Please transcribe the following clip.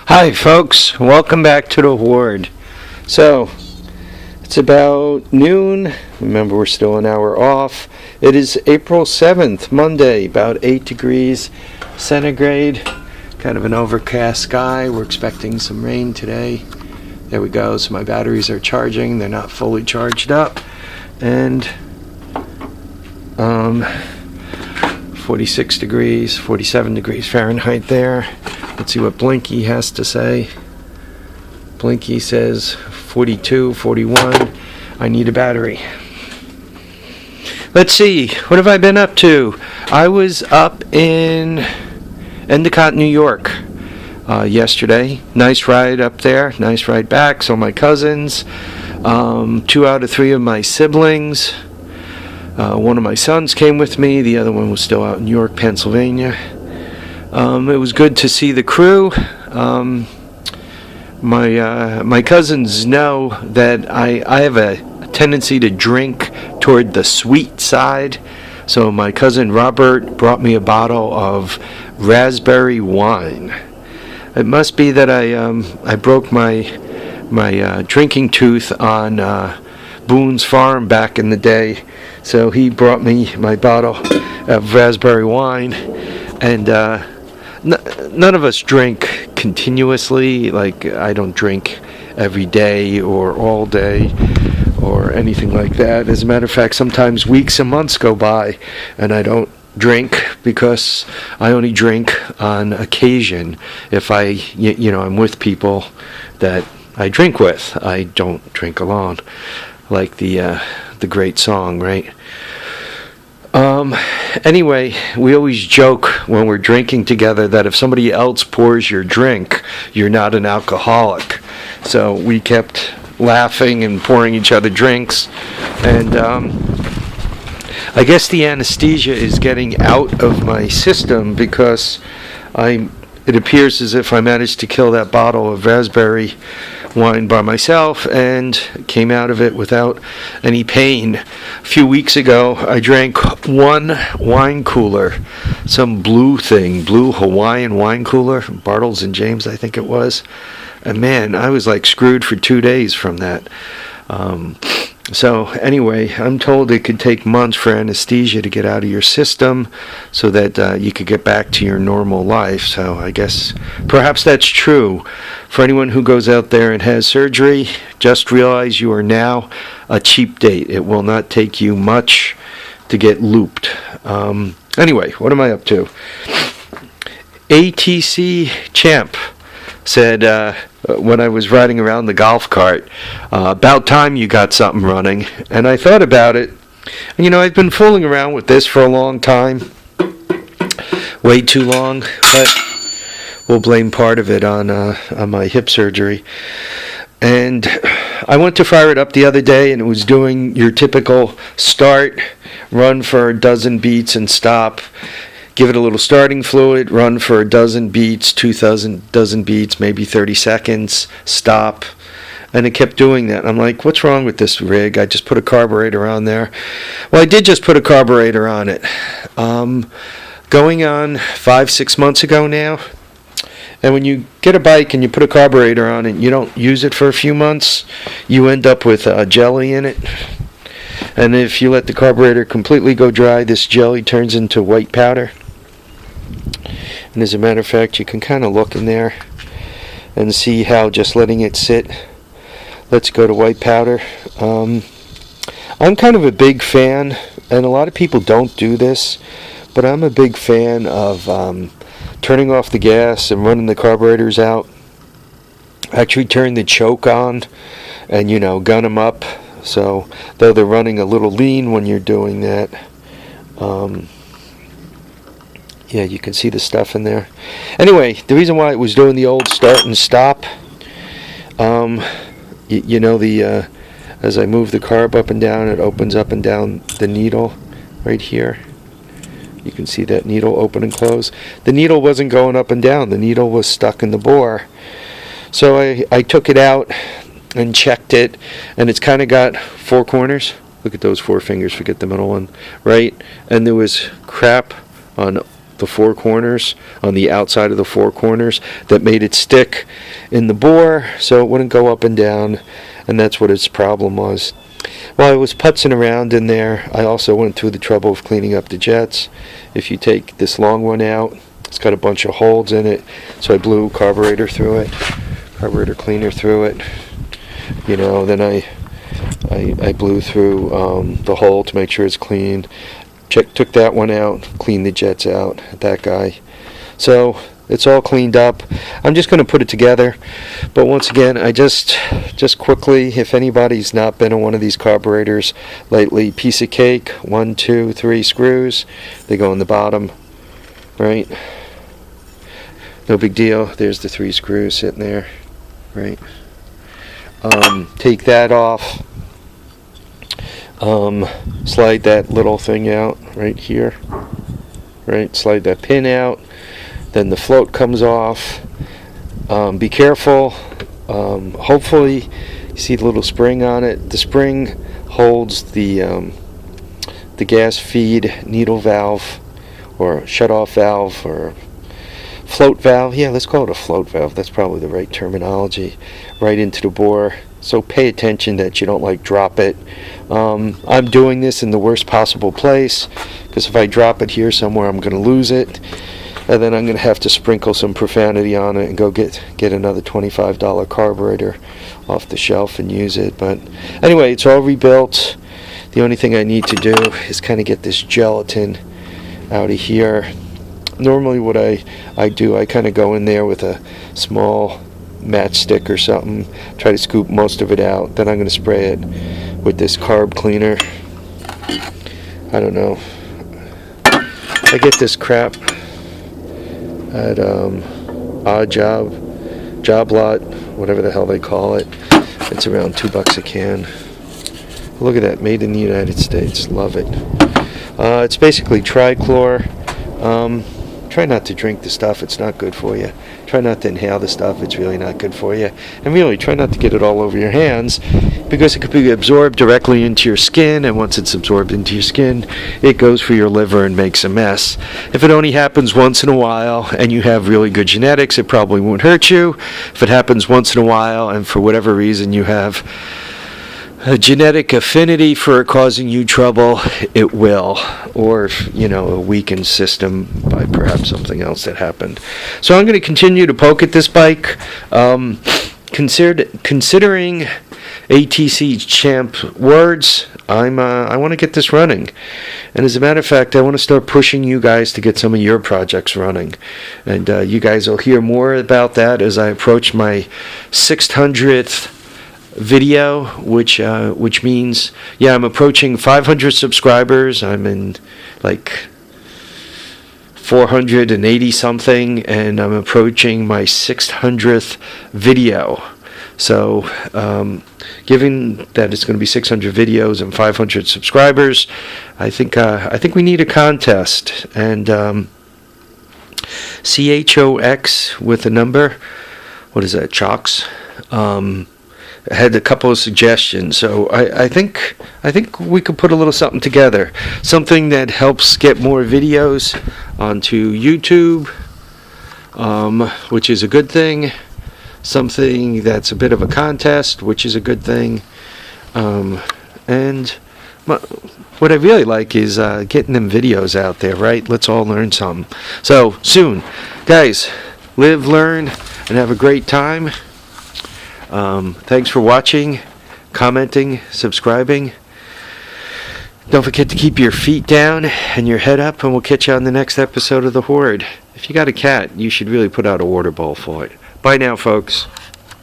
Hi folks, welcome back to the Horde. So, it's about noon. Remember, we're still an hour off. It is April 7th, Monday, about 8 degrees centigrade. Kind of an overcast sky. We're expecting some rain today. There we go. So my batteries are charging. They're not fully charged up. And 46 degrees, 47 degrees Fahrenheit there. Let's see what Blinky has to say. Blinky says 42, 41. I need a battery. Let's see. What have I been up to? I was up in Endicott, New York yesterday. Nice ride up there. Nice ride back. Saw my cousins. 2 out of 3 of my siblings. One of my sons came with me. The other one was still out in York, Pennsylvania. It was good to see the crew. My cousins know that I have a tendency to drink toward the sweet side. So my cousin Robert brought me a bottle of raspberry wine. It must be that I broke my drinking tooth on Boone's Farm back in the day. So he brought me my bottle of raspberry wine, and none of us drink continuously. Like, I don't drink every day or all day or anything like that. As a matter of fact, sometimes weeks and months go by and I don't drink, because I only drink on occasion if I'm with people that I drink with. I don't drink alone, like the great song, right? Anyway, we always joke when we're drinking together that if somebody else pours your drink, you're not an alcoholic. So we kept laughing and pouring each other drinks, and I guess the anesthesia is getting out of my system, because it appears as if I managed to kill that bottle of raspberry wine by myself and came out of it without any pain. A few weeks ago, I drank one wine cooler, some blue Hawaiian wine cooler, Bartles and James, I think it was. And man, I was like screwed for 2 days from that. So anyway, I'm told it could take months for anesthesia to get out of your system so that you could get back to your normal life. So I guess perhaps that's true. For anyone who goes out there and has surgery, just realize you are now a cheap date. It will not take you much to get looped. Anyway, what am I up to? ATC Champ said, when I was riding around the golf cart, about time you got something running. And I thought about it. And, I've been fooling around with this for a long time. Way too long. But we'll blame part of it on my hip surgery. And I went to fire it up the other day, and it was doing your typical start, run for a dozen beats and stop. Give it a little starting fluid, run for a dozen beats, 2,000 dozen beats, maybe 30 seconds, stop. And it kept doing that. I'm like, what's wrong with this rig? I just put a carburetor on there. Well, I did just put a carburetor on it. Going on 5-6 months ago now. And when you get a bike and you put a carburetor on it and you don't use it for a few months, you end up with jelly in it. And if you let the carburetor completely go dry, this jelly turns into white powder. And as a matter of fact, you can kind of look in there and see how just letting it sit lets go to white powder. I'm kind of a big fan, and a lot of people don't do this, but I'm a big fan of turning off the gas and running the carburetors out. Actually turn the choke on and, gun them up. So, though they're running a little lean when you're doing that, yeah, you can see the stuff in there. Anyway, the reason why it was doing the old start and stop, as I move the carb up and down, it opens up and down the needle right here. You can see that needle open and close. The needle wasn't going up and down. The needle was stuck in the bore. So I took it out and checked it, and it's kind of got 4 corners. Look at those 4 fingers, forget the middle one, right? And there was crap on the four corners, on the outside of the four corners, that made it stick in the bore so it wouldn't go up and down, and that's what its problem was. While I was putzing around in there, I also went through the trouble of cleaning up the jets. If you take this long one out, it's got a bunch of holes in it, so I blew carburetor through it, carburetor cleaner through it. You know, then I blew through the hole to make sure it's clean. Took that one out, cleaned the jets out, that guy. So it's all cleaned up. I'm just going to put it together. But once again, I just quickly, if anybody's not been on one of these carburetors lately, piece of cake, 1, 2, 3 screws. They go in the bottom, right? No big deal. There's the 3 screws sitting there, right? Take that off. Slide that little thing out right here, right? Slide that pin out. Then the float comes off. Be careful. Hopefully, you see the little spring on it. The spring holds the gas feed needle valve, or shut-off valve, or float valve. Yeah, let's call it a float valve. That's probably the right terminology. Right into the bore. So pay attention that you don't like drop it. I'm doing this in the worst possible place, because if I drop it here somewhere, I'm going to lose it, and then I'm going to have to sprinkle some profanity on it and go get another $25 carburetor off the shelf and use it. But anyway, it's all rebuilt. The only thing I need to do is kind of get this gelatin out of here. Normally what I do, I kind of go in there with a small matchstick or something, try to scoop most of it out. Then I'm going to spray it with this carb cleaner. I don't know. I get this crap at Odd Job Lot, whatever the hell they call it. It's around $2 a can. Look at that, made in the United States. Love it. It's basically trichlor. Try not to drink the stuff, it's not good for you. Try not to inhale the stuff, it's really not good for you. And really, try not to get it all over your hands, because it could be absorbed directly into your skin, and once it's absorbed into your skin, it goes for your liver and makes a mess. If it only happens once in a while, and you have really good genetics, it probably won't hurt you. If it happens once in a while, and for whatever reason you have a genetic affinity for causing you trouble, it will. Or, a weakened system by perhaps something else that happened. So I'm going to continue to poke at this bike. Considering ATC champ words, I want to get this running. And as a matter of fact, I want to start pushing you guys to get some of your projects running. And you guys will hear more about that as I approach my 600th video, which means, I'm approaching 500 subscribers. I'm in like 480 something, and I'm approaching my 600th video. So given that it's going to be 600 videos and 500 subscribers, I think we need a contest. And CHOX with a number, what is that, CHOX? I had a couple of suggestions, so I think we could put a little something together, something that helps get more videos onto YouTube, which is a good thing, something that's a bit of a contest, which is a good thing, and what I really like is getting them videos out there, right? Let's all learn something. So soon, guys, live, learn, and have a great time. Thanks for watching, commenting, subscribing. Don't forget to keep your feet down and your head up, and we'll catch you on the next episode of The Horde. If you got a cat, you should really put out a water bowl for it. Bye now, folks.